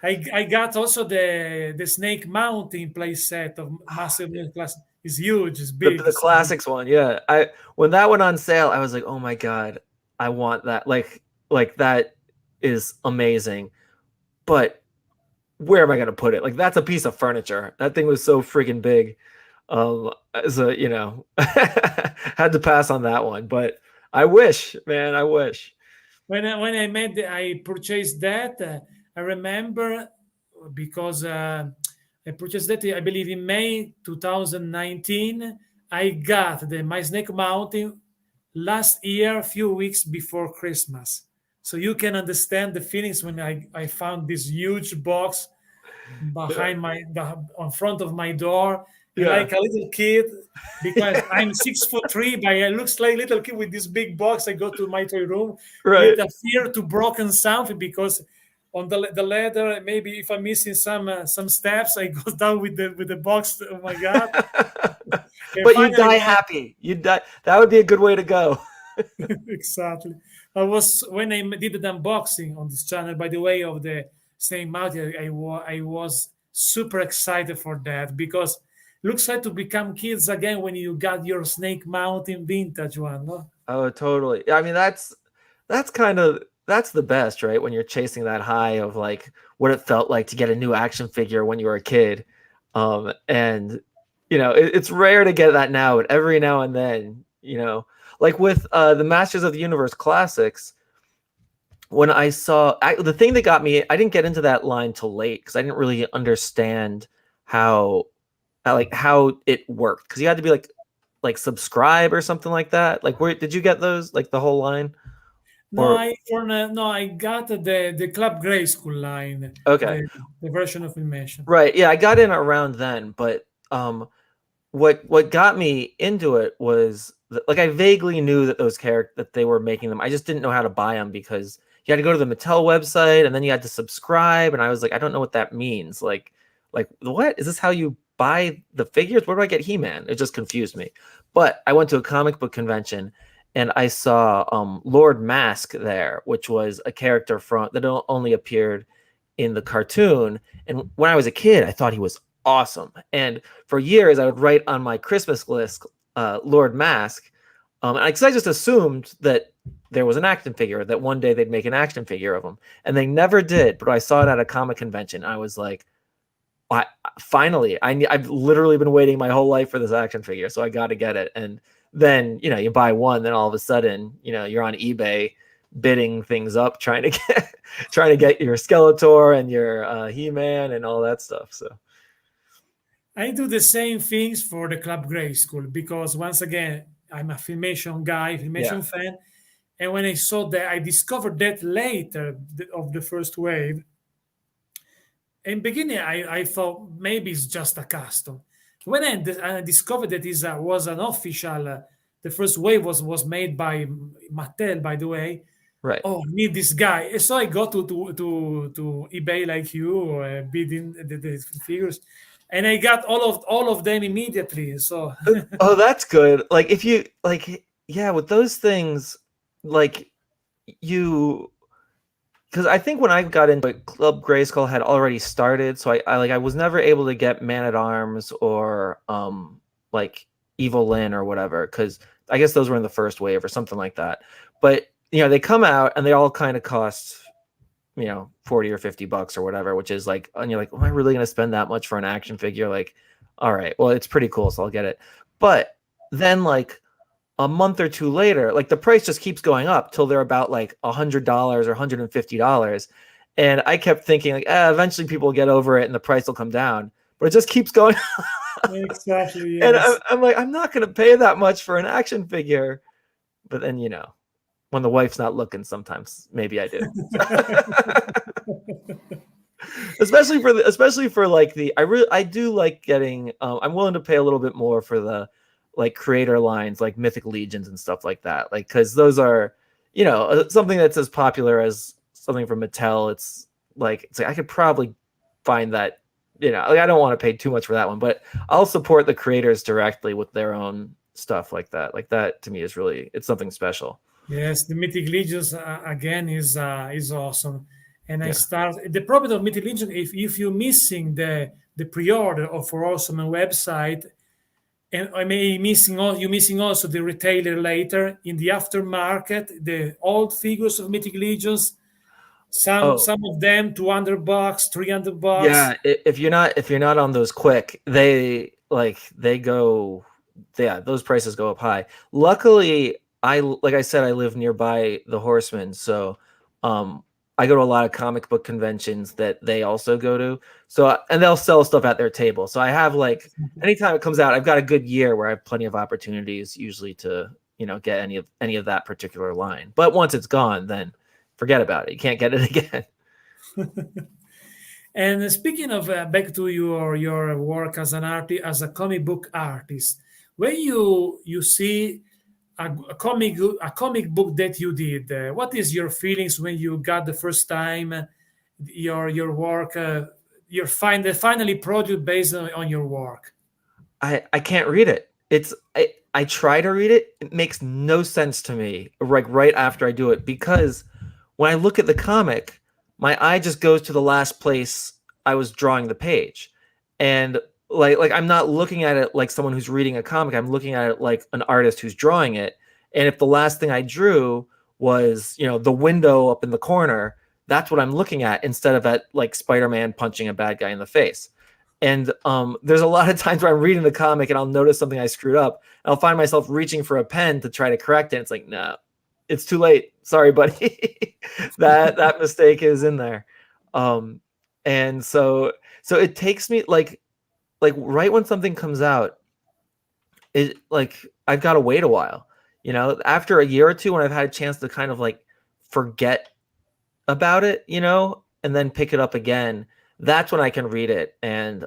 I got also the Snake Mountain play set of Massive Middle Class. It's huge, it's The big. the classics one, yeah. When that went on sale, I was like, oh my god, I want that. Like that is amazing. But where am I gonna put it? Like that's a piece of furniture. That thing was so freaking big. So had to pass on that one. But I wish, man, I wish. I purchased that. I remember because I purchased that. I believe in May 2019. I got the My Snake Mountain last year, a few weeks before Christmas. So you can understand the feelings when I found this huge box Yeah, behind on front of my door, and yeah, like a little kid, because I'm 6'3", but I looks like little kid with this big box. I go to my toy room right. with a fear to broken something because on the ladder, maybe if I'm missing some steps, I go down with the box. Oh my god! And But you finally, die happy. You die. That would be a good way to go. exactly. I was when I did the unboxing on this channel. By the way, of the same mountain, I was super excited for that because looks like to become kids again when you got your Snake Mountain vintage one. No? Oh, totally. I mean, that's the best, right? When you're chasing that high of like what it felt like to get a new action figure when you were a kid. And it's rare to get that now, but every now and then, like with the Masters of the Universe classics, when I saw the thing that got me, I didn't get into that line till late because I didn't really understand how how it worked because you had to be like subscribe or something like that. Like, where did you get those? Like the whole line? No, Or I got the Club Gray School line, okay, the version of animation. right? Yeah, I got in around then, but what got me into it was like I vaguely knew that those characters that they were making them. I just didn't know how to buy them because you had to go to the Mattel website and then you had to subscribe, and I was like, I don't know what that means. Like what is this? How you buy the figures? Where do I get He-Man? It just confused me. But I went to a comic book convention and I saw Lord Mask there, which was a character from that only appeared in the cartoon. And when I was a kid, I thought he was awesome. And for years, I would write on my Christmas list Lord Mask, because I just assumed that there was an action figure, that one day they'd make an action figure of him, and they never did. But I saw it at a comic convention. I was like, finally, I've literally been waiting my whole life for this action figure, so I got to get it. And then you buy one, then all of a sudden you're on eBay bidding things up, trying to get your Skeletor and your He-Man and all that stuff. So I do the same things for the Club Gray School because once again, I'm a Filmation guy, yeah, Filmation fan, And when I saw that, I discovered that later of the first wave. In beginning, I thought maybe it's just a custom. When I discovered that it was an official, the first wave was made by Mattel, by the way. Right. Oh, I need this guy. And so I go to eBay like you, bidding the figures, and I got all of them immediately. So Oh, that's good. Like if you like, yeah, with those things, like you, because I think when I got into it, Club Grayskull had already started, so I was never able to get Man at Arms or like Evil Lyn or whatever, because I guess those were in the first wave or something like that. But they come out and they all kind of cost 40 or $50 or whatever, which is like, and you're like, am I really going to spend that much for an action figure? Like, all right, well, it's pretty cool, so I'll get it. But then like a month or two later, like the price just keeps going up till they're about like $100 or $150. And I kept thinking like, eventually people will get over it and the price will come down, but it just keeps going. exactly, And yes. I'm like, I'm not going to pay that much for an action figure. But then, when the wife's not looking, sometimes maybe I do. especially for like I do like getting, I'm willing to pay a little bit more for the like creator lines, like Mythic Legions and stuff like that. Like, cause those are, something that's as popular as something from Mattel. It's like I could probably find that, like, I don't want to pay too much for that one, but I'll support the creators directly with their own stuff like that. Like that to me is really, it's something special. Yes, the Mythic Legions again is awesome. And I Yeah. start the problem of Mythic Legion, if you're missing the pre-order of for Awesome website, and I may missing all you're missing also the retailer later in the aftermarket, the old figures of Mythic Legions, Oh, some of them $200, $300. yeah. If you're not on those quick, they go, yeah, those prices go up high. Luckily, like I said, I live nearby the Horseman, so I go to a lot of comic book conventions that they also go to. So, and they'll sell stuff at their table. So I have like, anytime it comes out, I've got a good year where I have plenty of opportunities usually to, get any of that particular line. But once it's gone, then forget about it. You can't get it again. And speaking of back to your work as an artist, as a comic book artist, when you see a comic book that you did, what is your feelings when you got the first time your work finally produced based on your work? I can't read it. I try to read it. It makes no sense to me, like right after I do it, because when I look at the comic, my eye just goes to the last place I was drawing the page. And like I'm not looking at it like someone who's reading a comic. I'm looking at it like an artist who's drawing it. And if the last thing I drew was, the window up in the corner, that's what I'm looking at instead of at like Spider-Man punching a bad guy in the face. And there's a lot of times where I'm reading the comic and I'll notice something I screwed up. And I'll find myself reaching for a pen to try to correct it. It's like, no, it's too late. Sorry, buddy. that mistake is in there. And so it takes me like right when something comes out, it like I've got to wait a while. After a year or two, when I've had a chance to kind of like forget about it, and then pick it up again, that's when I can read it and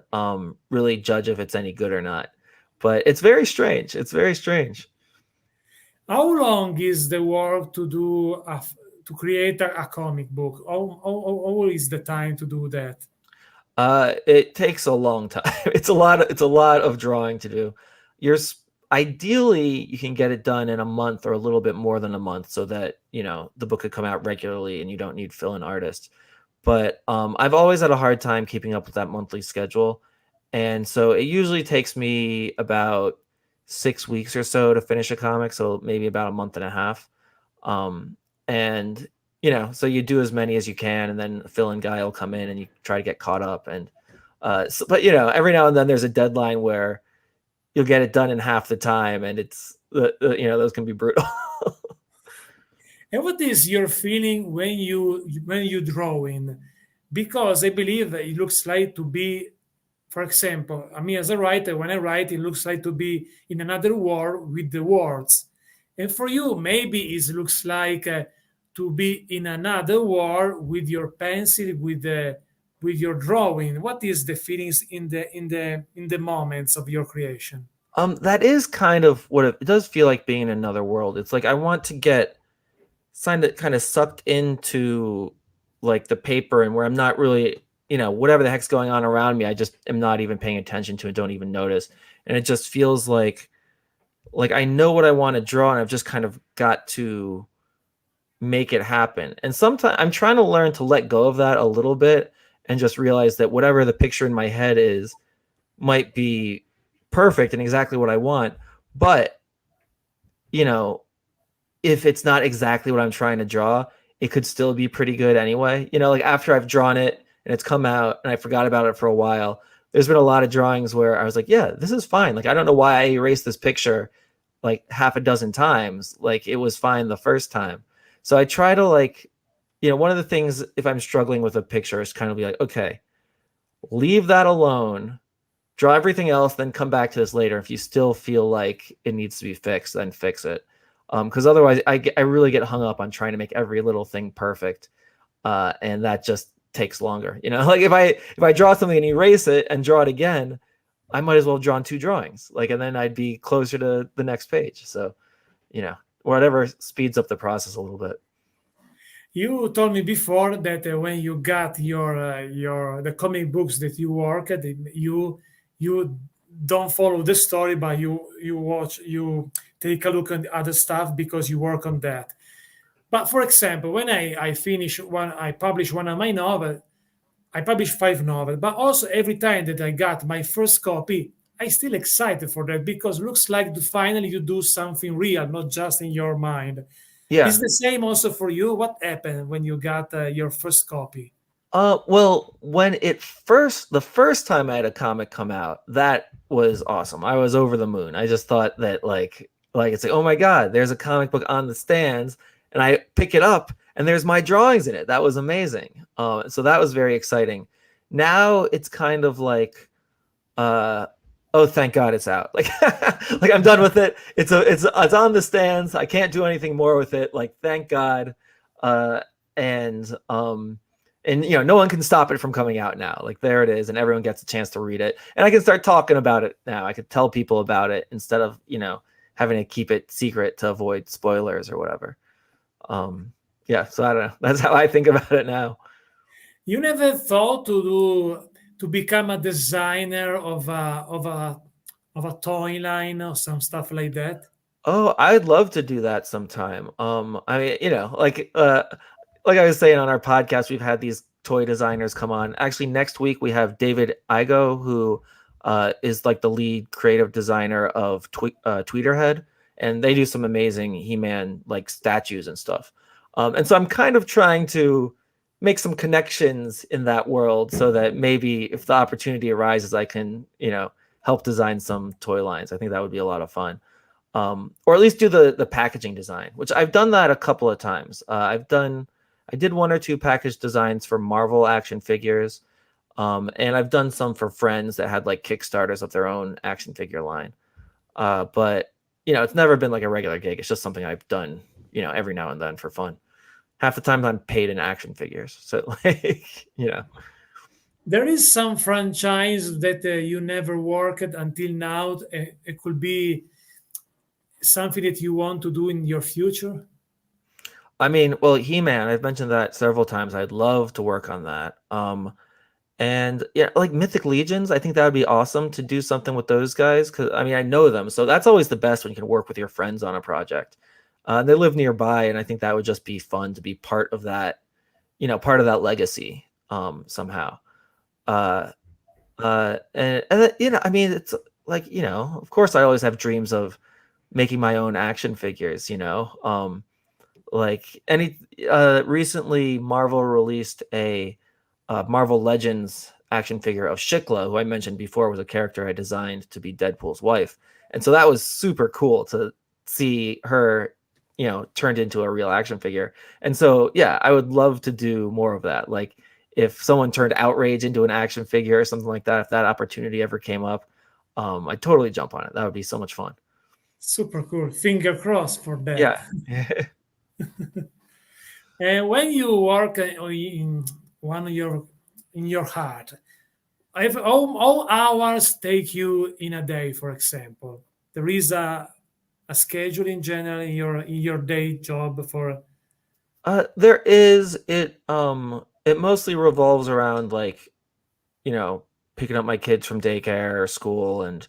really judge if it's any good or not. But it's very strange. It's very strange. How long is the work to do to create a comic book? How is the time to do that? It takes a long time. It's a lot of drawing to do. Ideally you can get it done in a month or a little bit more than a month, so that the book could come out regularly and you don't need fill-in artists. But I've always had a hard time keeping up with that monthly schedule, and so it usually takes me about 6 weeks or so to finish a comic, so maybe about a month and a half. And so you do as many as you can, and then a fill-in guy will come in and you try to get caught up. And but every now and then there's a deadline where you'll get it done in half the time, and it's those can be brutal. And what is your feeling when you drawing? Because I believe it looks like to be, for example, I mean, as a writer, when I write, it looks like to be in another world with the words. And for you, maybe it looks like to be in another world with your pencil, with your drawing. What is the feelings in the moments of your creation? That is kind of what it does feel like being in another world. It's like I want to get kind of sucked into like the paper and where I'm not really, whatever the heck's going on around me, I just am not even paying attention to it, don't even notice. And it just feels like I know what I want to draw and I've just kind of got to make it happen. And sometimes I'm trying to learn to let go of that a little bit and just realize that whatever the picture in my head is might be perfect and exactly what I want. But, if it's not exactly what I'm trying to draw, it could still be pretty good anyway. Like after I've drawn it and it's come out and I forgot about it for a while, there's been a lot of drawings where I was like, yeah, this is fine. Like, I don't know why I erased this picture like half a dozen times. Like it was fine the first time. So I try to one of the things if I'm struggling with a picture is kind of be like, okay, leave that alone, draw everything else, then come back to this later. If you still feel like it needs to be fixed, then fix it. Because otherwise I really get hung up on trying to make every little thing perfect. And that just takes longer. Like if I draw something and erase it and draw it again, I might as well have drawn two drawings. And then I'd be closer to the next page. So, whatever speeds up the process a little bit. You told me before that when you got the comic books that you work at, you don't follow the story, but you take a look at the other stuff because you work on that. But for example, when I publish one of my novels, I published 5 novels, but also every time that I got my first copy, I still excited for that because looks like finally you do something real, not just in your mind. Yeah. Is the same also for you? What happened when you got your first copy? Well, when the first time I had a comic come out, that was awesome. I was over the moon. I just thought that it's like, oh my God, there's a comic book on the stands, and I pick it up and there's my drawings in it. That was amazing. So that was very exciting. Now it's kind of like, oh, thank God it's out. Like I'm done with it. It's on the stands. I can't do anything more with it. Like, thank God. And no one can stop it from coming out now. Like there it is, and everyone gets a chance to read it. And I can start talking about it now. I could tell people about it instead of, having to keep it secret to avoid spoilers or whatever. Yeah, so I don't know. That's how I think about it now. You never thought to become a designer of a toy line or some stuff like that? Oh, I'd love to do that sometime. I mean, like I was saying on our podcast, we've had these toy designers come on. Actually, next week we have David Igo, who is like the lead creative designer of Tweeterhead, and they do some amazing He-Man like statues and stuff. And so I'm kind of trying to make some connections in that world so that maybe if the opportunity arises, I can, help design some toy lines. I think that would be a lot of fun. Or at least do the packaging design, which I've done that a couple of times. I did 1 or 2 package designs for Marvel action figures. And I've done some for friends that had like Kickstarters of their own action figure line. But it's never been like a regular gig. It's just something I've done, every now and then for fun. Half the time I'm paid in action figures. So There is some franchise that you never worked until now. It could be something that you want to do in your future. I mean, well, He-Man, I've mentioned that several times. I'd love to work on that. And yeah, like Mythic Legions, I think that would be awesome to do something with those guys. Cause I mean, I know them. So that's always the best when you can work with your friends on a project. They live nearby, and I think that would just be fun to be part of that, part of that legacy somehow. And I mean, it's like, of course I always have dreams of making my own action figures, like recently Marvel released a Marvel Legends action figure of Shikla, who I mentioned before was a character I designed to be Deadpool's wife. And so that was super cool to see her, turned into a real action figure. And so, yeah, I would love to do more of that. Like if someone turned Outrage into an action figure or something like that, if that opportunity ever came up, I'd totally jump on it. That would be so much fun. Super cool. Finger crossed for that. Yeah. And when you work in one of your in your heart, if all hours take you in a day, for example, there is a schedule in general in your day job for. There is it mostly revolves around like, picking up my kids from daycare or school and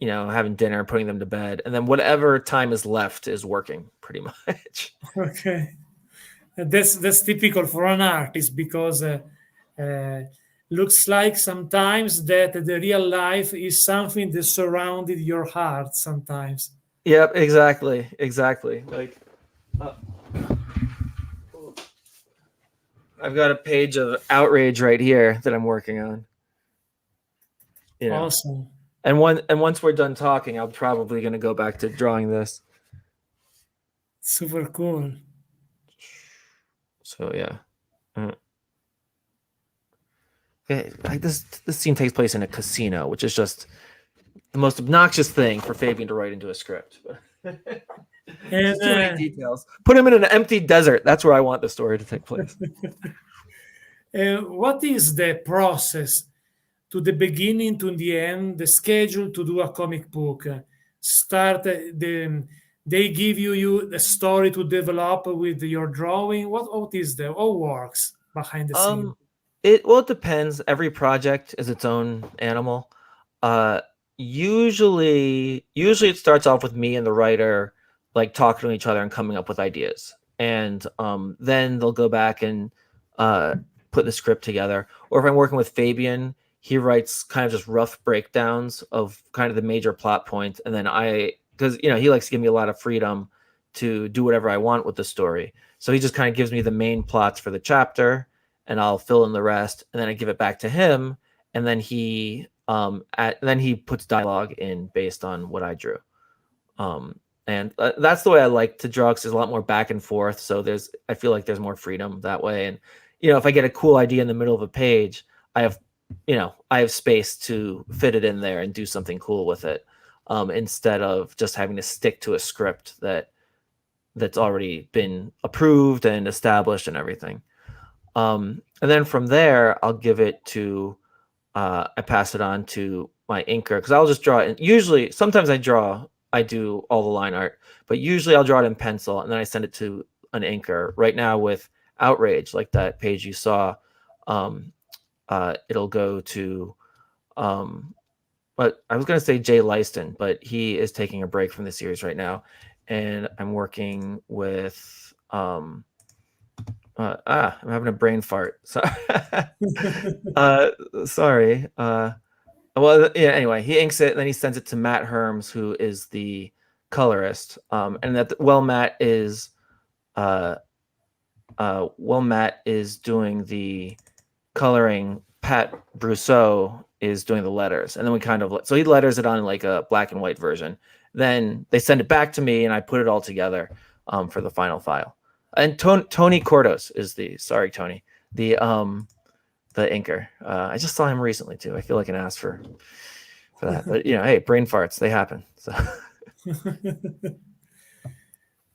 having dinner, putting them to bed, and then whatever time is left is working pretty much. Okay, that's typical for an artist because uh, looks like sometimes that the real life is something that surrounded your heart sometimes. Yep, exactly. Like uh, I've got a page of outrage right here that I'm working on. Awesome. And once we're done talking, I'm probably going to go back to drawing this. Super cool. So yeah. Okay, like this scene takes place in a casino, which is just the most obnoxious thing for Fabian to write into a script. And too many details. Put him in an empty desert. That's where I want the story to take place. what is the process to the beginning to the end, the schedule to do a comic book? Start they give you the story to develop with your drawing. What is the all works behind the scene? It depends. Every project is its own animal. Usually it starts off with me and the writer like talking to each other and coming up with ideas, and then they'll go back and put the script together. Or if I'm working with Fabian, he writes kind of just rough breakdowns of kind of the major plot points, and then because he likes to give me a lot of freedom to do whatever I want with the story, so he just kind of gives me the main plots for the chapter, and I'll fill in the rest, and then I give it back to him, and then he puts dialogue in based on what I drew. And that's the way I like to draw, because there's a lot more back and forth. So I feel like there's more freedom that way. And if I get a cool idea in the middle of a page, I have space to fit it in there and do something cool with it, instead of just having to stick to a script that's already been approved and established and everything. And then from there, I'll give it to, I pass it on to my inker, because I'll just draw it. Usually, sometimes I do all the line art, but usually I'll draw it in pencil and then I send it to an inker. Right now with Outrage, like that page you saw, it'll go to, but I was going to say Jay Lyston, but he is taking a break from the series right now. And I'm working with, I'm having a brain fart. Sorry. Sorry. Well, yeah, anyway, he inks it and then he sends it to Matt Herms, who is the colorist. And Matt is doing the coloring. Pat Brousseau is doing the letters. And then so he letters it on like a black and white version. Then they send it back to me and I put it all together for the final file. And Tony Cordos is the inker. I just saw him recently too. I feel like an ass for that, but hey, brain farts, they happen. So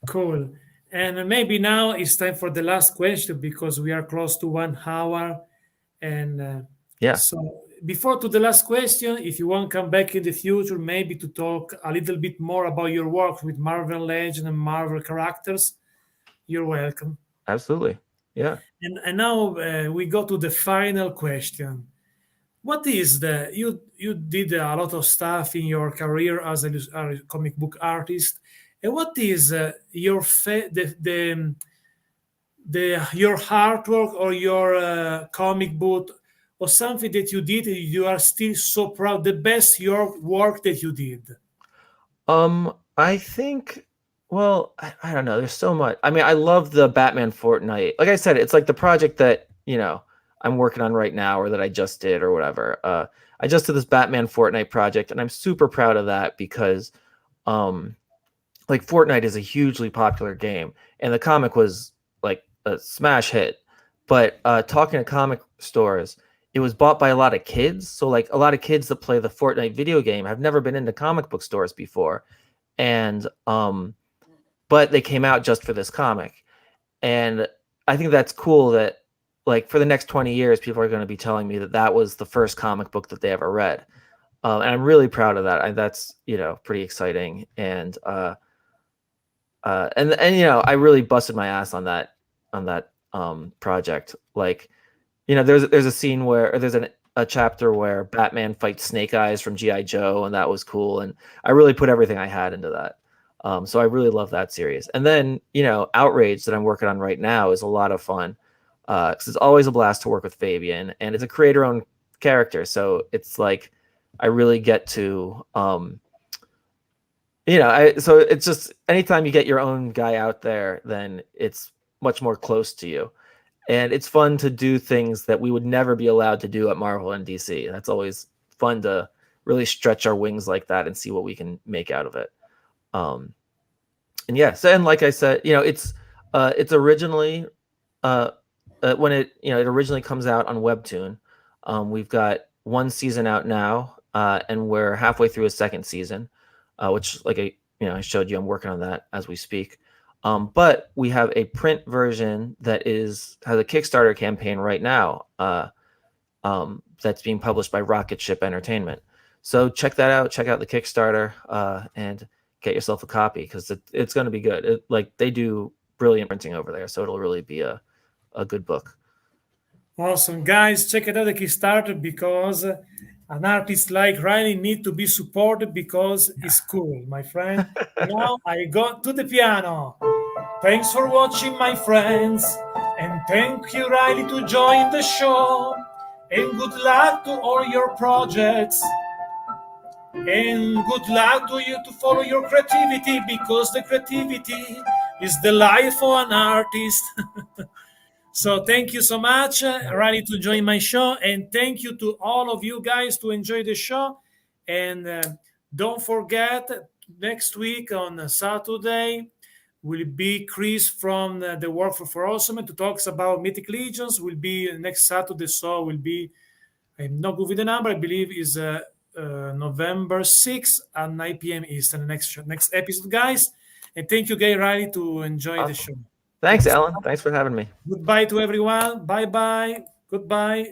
cool. And maybe now it's time for the last question, because we are close to 1 hour. And yeah. So before to the last question, if you want to come back in the future, maybe to talk a little bit more about your work with Marvel Legends and Marvel characters, you're welcome. Absolutely. Yeah. And now we go to the final question. What is you did a lot of stuff in your career as a comic book artist, and what is your your artwork or your comic book or something that you did you are still so proud, the best your work that you did? I think, well, I don't know, there's so much. I mean, I love the Batman Fortnite. Like I said, it's like the project that I'm working on right now, or that I just did, or whatever. I just did this Batman Fortnite project, and I'm super proud of that, because like Fortnite is a hugely popular game, and the comic was like a smash hit. But talking to comic stores, it was bought by a lot of kids. So like a lot of kids that play the Fortnite video game have never been into comic book stores before. and but they came out just for this comic, and I think that's cool that like for the next 20 years, people are going to be telling me that that was the first comic book that they ever read. And I'm really proud of that. That's, pretty exciting. And I really busted my ass on that project. Like, there's a scene where, or there's a chapter where Batman fights Snake Eyes from G.I. Joe, and that was cool. And I really put everything I had into that. So I really love that series. And then, Outrage that I'm working on right now is a lot of fun. Because it's always a blast to work with Fabian, and it's a creator-owned character. So it's like, I really get to, so it's just anytime you get your own guy out there, then it's much more close to you. And it's fun to do things that we would never be allowed to do at Marvel and DC. That's always fun to really stretch our wings like that and see what we can make out of it. And yeah, so, and like I said, it's originally, when it originally comes out on Webtoon, we've got one season out now, and we're halfway through a second season, which like I showed you, I'm working on that as we speak. But we have a print version that has a Kickstarter campaign right now, that's being published by Rocket Ship Entertainment. So check that out. Check out the Kickstarter, and get yourself a copy, because it's going to be good. Like they do brilliant printing over there, so it'll really be a good book. Awesome, guys! Check it out, the Kickstarter, because an artist like Reilly need to be supported because it's cool, my friend. Now I go to the piano. Thanks for watching, my friends, and thank you, Reilly, to join the show. And good luck to all your projects. And good luck to you to follow your creativity, because the creativity is the life of an artist. So thank you so much, Reilly, to join my show, and thank you to all of you guys to enjoy the show. And don't forget, next week on Saturday will be Chris from the Work for Awesome to talk about Mythic Legions. Will be next Saturday, so will be, I'm not good with the number, I believe is November 6th at 9 p.m. Eastern. Next episode, guys. And thank you, Gay Reilly, to enjoy the show. Thanks, Alan. Thanks for having me. Goodbye to everyone. Bye-bye. Goodbye.